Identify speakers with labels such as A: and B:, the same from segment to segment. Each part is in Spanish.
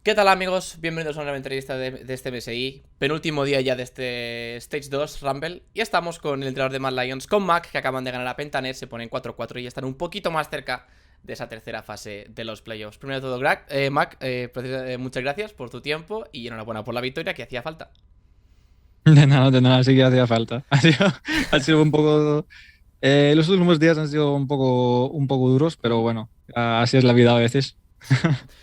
A: ¿Qué tal amigos? Bienvenidos a una nueva entrevista de este MSI. Penúltimo día ya de este Stage 2 Rumble. Y estamos con el entrenador de Mad Lions, con Mac, que acaban de ganar a Pentanet. Se ponen 4-4 y están un poquito más cerca de esa tercera fase de los playoffs. Primero de todo, Mac, muchas gracias por tu tiempo y enhorabuena por la victoria que hacía falta.
B: De nada, sí que hacía falta. Ha sido un poco. Los últimos días han sido un poco duros, pero bueno, así es la vida a veces.
A: Sí.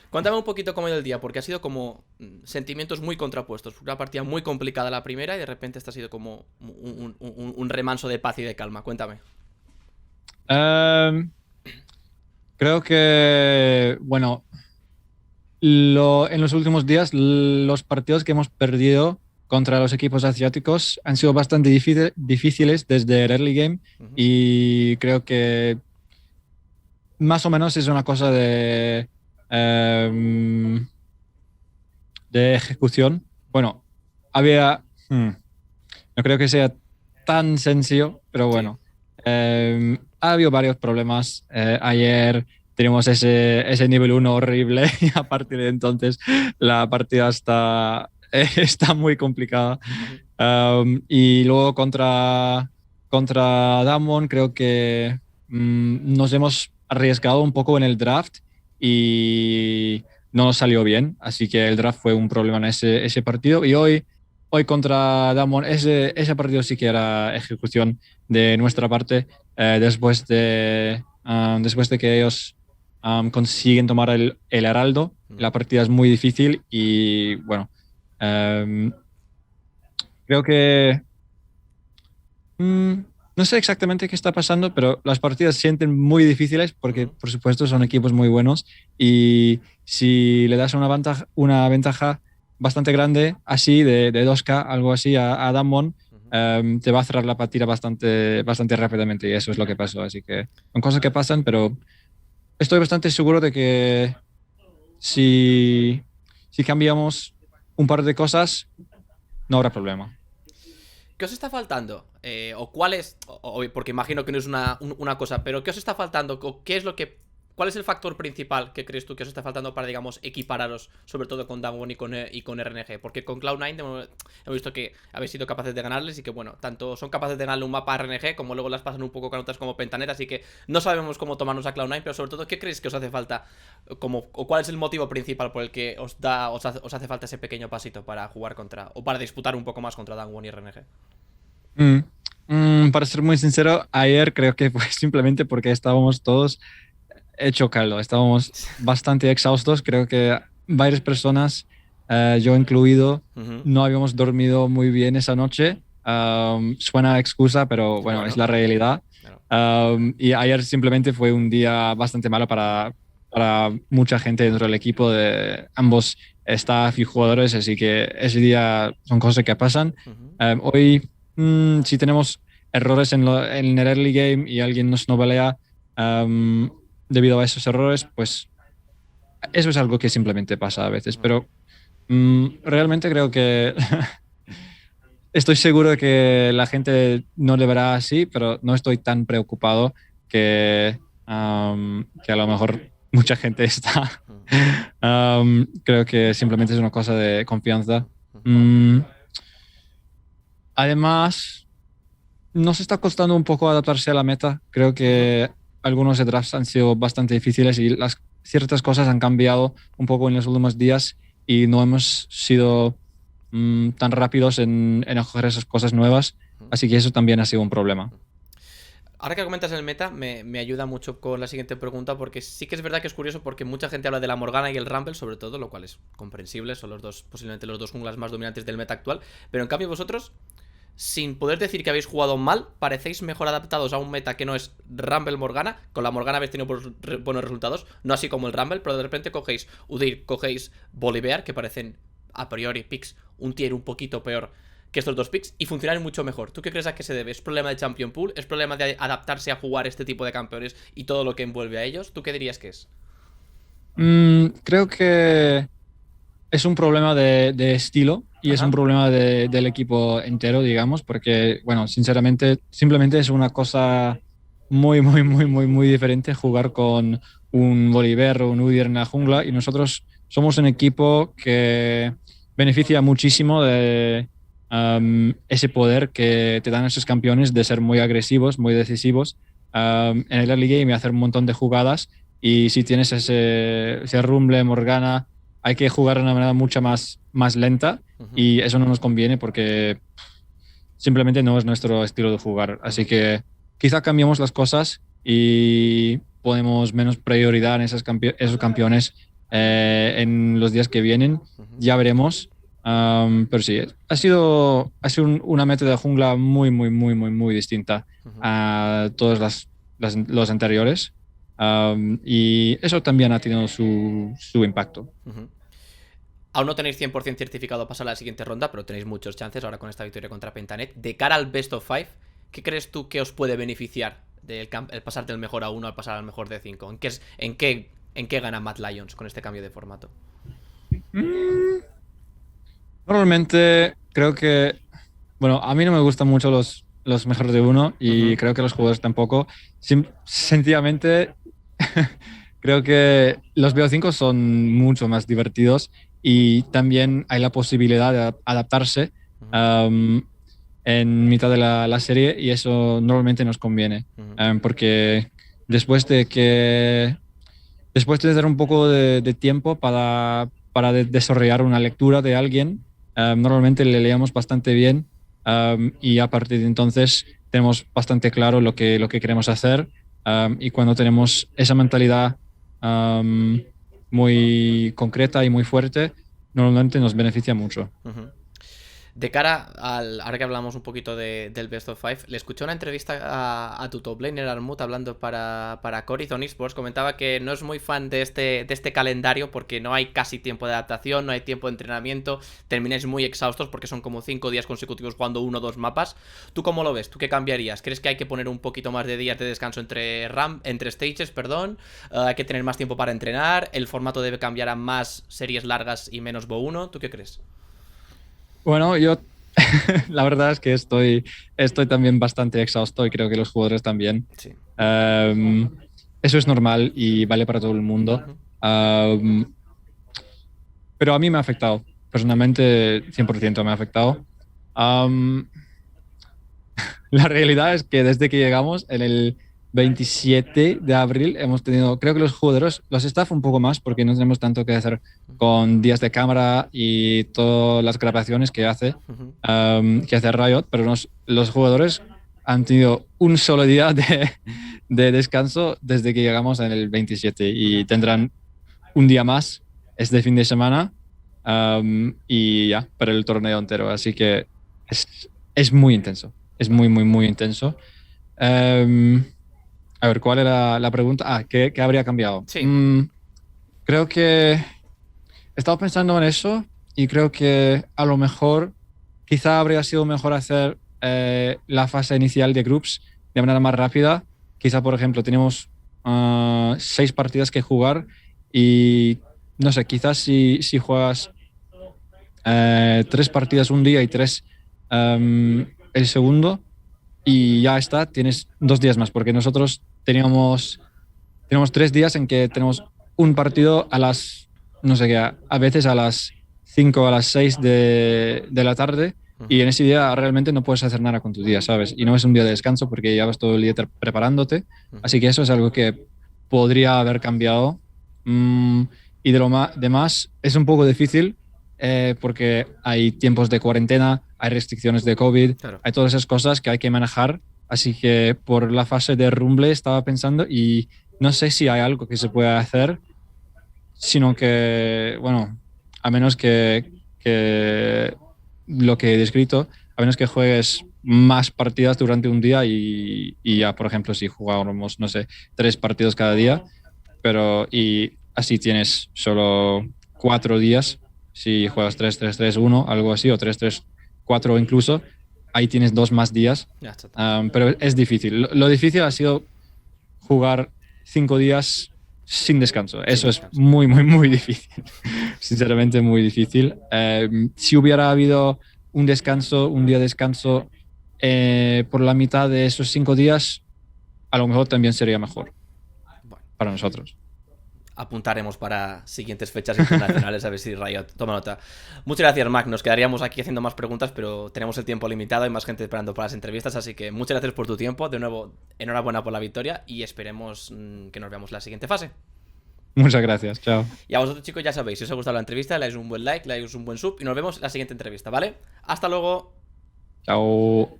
A: Cuéntame un poquito cómo ha ido el día, porque ha sido como sentimientos muy contrapuestos. Una partida muy complicada la primera y de repente esta ha sido como un remanso de paz y de calma. Cuéntame.
B: Em, Creo que, bueno, en los últimos días, los partidos que hemos perdido contra los equipos asiáticos han sido bastante difíciles desde el early game
A: Ujú.
B: y creo que más o menos es una cosa em, de ejecución. Bueno, había. No creo que sea tan sencillo, pero
A: Sí.
B: bueno. Ha habido varios problemas. Ayer tenemos ese nivel uno horrible y a partir de entonces la partida está muy complicada.
A: Ujú.
B: Y luego contra Damwon creo que nos hemos arriesgado un poco en el draft y no nos salió bien. Así que el draft fue un problema en ese partido. Y hoy contra Damwon, ese partido sí que era ejecución de nuestra parte. Después de que ellos consiguen tomar el Heraldo,
A: Mm.
B: la partida es muy difícil y bueno, um, creo que mm, no sé exactamente qué está pasando, pero las partidas se sienten muy difíciles porque,
A: Ujú.
B: por supuesto, son equipos muy buenos y si le das una ventaja bastante grande, así de 2K, algo así, a Damwon,
A: Ujú.
B: te va a cerrar la partida bastante, bastante rápidamente y eso es lo que pasó. Así que son cosas que pasan, pero estoy bastante seguro de que si, si cambiamos un par de cosas, no habrá problema.
A: ¿Qué os está faltando? ¿O cuál es? Porque imagino que no es una cosa, pero ¿qué os está faltando? ¿Qué es lo que? ¿Cuál es el factor principal que crees tú que os está faltando para, digamos, equipararos, sobre todo con Damwon y con RNG? Porque con Cloud9 hemos visto que habéis sido capaces de ganarles y que, bueno, tanto son capaces de ganarle un mapa a RNG como luego las pasan un poco con otras como Pentanet, así que no sabemos cómo tomarnos a Cloud9, pero sobre todo, ¿qué creéis que os hace falta? ¿O cuál es el motivo principal por el que os hace falta ese pequeño pasito para jugar contra, o para disputar un poco más contra Damwon y RNG?
B: Mm, para ser muy sincero, ayer creo que fue simplemente porque estábamos todos hecho caldo, estábamos bastante exhaustos, creo que varias personas, yo incluido,
A: Ujú.
B: no habíamos dormido muy bien esa noche. Suena a excusa, pero bueno, es
A: Bueno,
B: la realidad.
A: claro.
B: Y ayer simplemente fue un día bastante malo para mucha gente dentro del equipo de ambos staff y jugadores, así que ese día son cosas que pasan.
A: Ujú.
B: Hoy, si tenemos errores en el early game y alguien nos novelea debido a esos errores, pues eso es algo que simplemente pasa a veces,
A: Ujú.
B: pero realmente creo que estoy seguro de que la gente no le verá así, pero no estoy tan preocupado que a lo mejor mucha gente está.
A: Ujú.
B: Creo que simplemente es una cosa de confianza.
A: Ujú.
B: Mm, Además, nos está costando un poco adaptarse a la meta. Creo
A: Ujú.
B: que algunos de drafts han sido bastante difíciles y ciertas cosas han cambiado un poco en los últimos días y no hemos sido tan rápidos en acoger esas cosas nuevas.
A: Ujú.
B: Así que eso también ha sido un problema.
A: Ahora que comentas el meta, me ayuda mucho con la siguiente pregunta, porque sí que es verdad que es curioso, porque mucha gente habla de la Morgana y el Rumble, sobre todo, lo cual es comprensible, son los dos, posiblemente los dos junglas más dominantes del meta actual, pero en cambio vosotros, sin poder decir que habéis jugado mal, parecéis mejor adaptados a un meta que no es Rumble Morgana. Con la Morgana habéis tenido buenos resultados, no así como el Rumble, pero de repente cogéis Udyr, cogéis Bolivar, que parecen a priori picks un tier un poquito peor que estos dos picks y funcionan mucho mejor. ¿Tú qué crees a qué se debe? ¿Es problema de Champion Pool? ¿Es problema de adaptarse a jugar este tipo de campeones y todo lo que envuelve a ellos? ¿Tú qué dirías que es?
B: Creo que es un problema de estilo y es un
A: Ajá.
B: problema del equipo entero, digamos, porque, bueno, sinceramente, simplemente es una cosa muy, muy, muy, muy, muy diferente jugar con un Bolívar o un Udyr en la jungla y nosotros somos un equipo que beneficia muchísimo de ese poder que te dan esos campeones de ser muy agresivos, muy decisivos en el early game y hacer un montón de jugadas. Y si tienes ese Rumble, Morgana, hay que jugar de una manera mucho más lenta y eso no nos conviene porque simplemente no es nuestro estilo de jugar. Así que quizá cambiemos las cosas y ponemos menos prioridad en esos campeones en los días que vienen. Ya veremos. Pero sí, ha sido una meta de jungla muy distinta a todos los anteriores. Y eso también ha tenido su impacto.
A: Aún no tenéis 100% certificado pasar a la siguiente ronda, pero tenéis muchos chances ahora con esta victoria contra Pentanet. De cara al Best of 5, ¿qué crees tú que os puede beneficiar el pasar del mejor a 1 al pasar al mejor de 5? ¿En qué gana Mad Lions con este cambio de formato?
B: Normalmente creo que, bueno, a mí no me gustan mucho los mejores de 1 y creo que los jugadores tampoco. Sencillamente creo que los BO5 son mucho más divertidos y también hay la posibilidad de adaptarse en mitad de la serie y eso normalmente nos conviene porque después de tener un poco de tiempo para desarrollar una lectura de alguien, normalmente le leemos bastante bien y a partir de entonces tenemos bastante claro lo que queremos hacer y cuando tenemos esa mentalidad muy concreta y muy fuerte, normalmente nos beneficia mucho.
A: De cara ahora que hablamos un poquito del Best of 5, le escuché una entrevista a tu top laner Armut hablando para Corizon Esports. Comentaba que no es muy fan de este calendario porque no hay casi tiempo de adaptación, no hay tiempo de entrenamiento, termináis muy exhaustos porque son como 5 días consecutivos jugando 1 o 2 mapas. ¿Tú cómo lo ves? ¿Tú qué cambiarías? ¿Crees que hay que poner un poquito más de días de descanso entre stages, perdón? ¿Hay que tener más tiempo para entrenar? ¿El formato debe cambiar a más series largas y menos BO1? ¿Tú qué crees?
B: Bueno, yo la verdad es que estoy también bastante exhausto y creo que los jugadores también.
A: Sí.
B: Eso es normal y vale para todo el mundo. Pero a mí me ha afectado. Personalmente, 100% me ha afectado. La realidad es que desde que llegamos en el 27 de abril hemos tenido, creo que los jugadores, los staff un poco más, porque no tenemos tanto que hacer con días de cámara y todas las grabaciones que hace Riot, pero los jugadores han tenido un solo día de descanso desde que llegamos en el 27 y tendrán un día más este fin de semana y ya, para el torneo entero. Así que es muy intenso. Es muy intenso. A ver, ¿cuál era la pregunta? ¿Qué habría cambiado?
A: Sí.
B: Creo que he estado pensando en eso y creo que a lo mejor quizá habría sido mejor hacer la fase inicial de groups de manera más rápida. Quizá, por ejemplo, tenemos 6 partidas que jugar y no sé, quizás si juegas 3 partidas un día y 3 el segundo y ya está, tienes 2 días más, porque nosotros tenemos 3 días en que tenemos un partido a las, no sé qué, a veces a las 5 o a las 6 de la tarde y en ese día realmente no puedes hacer nada con tu día, ¿sabes? Y no es un día de descanso porque ya vas todo el día preparándote, así que eso es algo que podría haber cambiado y de lo demás es un poco difícil porque hay tiempos de cuarentena, hay restricciones de COVID, claro. Hay todas esas cosas que hay que manejar. Así que por la fase de Rumble estaba pensando y no sé si hay algo que se pueda hacer, sino que, bueno, a menos que lo que he descrito, a menos que juegues más partidas durante un día y ya, por ejemplo, si jugáramos, no sé, 3 partidos cada día, y así tienes solo 4 días. Si juegas 3-3-3-1, algo así, o 3-3-4 incluso, ahí tienes 2 más días. Pero es difícil. Lo difícil ha sido jugar 5 días sin descanso. Eso es muy difícil. Sinceramente, muy difícil. Si hubiera habido un día de descanso por la mitad de esos 5 días, a lo mejor también sería mejor para nosotros.
A: apuntaremos para siguientes fechas internacionales, a ver si Riot toma nota. Muchas gracias, Mac. Nos quedaríamos aquí haciendo más preguntas, pero tenemos el tiempo limitado, hay más gente esperando para las entrevistas, así que muchas gracias por tu tiempo. De nuevo, enhorabuena por la victoria y esperemos que nos veamos en la siguiente fase.
B: Muchas gracias, chao.
A: Y a vosotros, chicos, ya sabéis, si os ha gustado la entrevista, le dais un buen like, le dais un buen sub y nos vemos en la siguiente entrevista, ¿vale? Hasta luego.
B: Chao.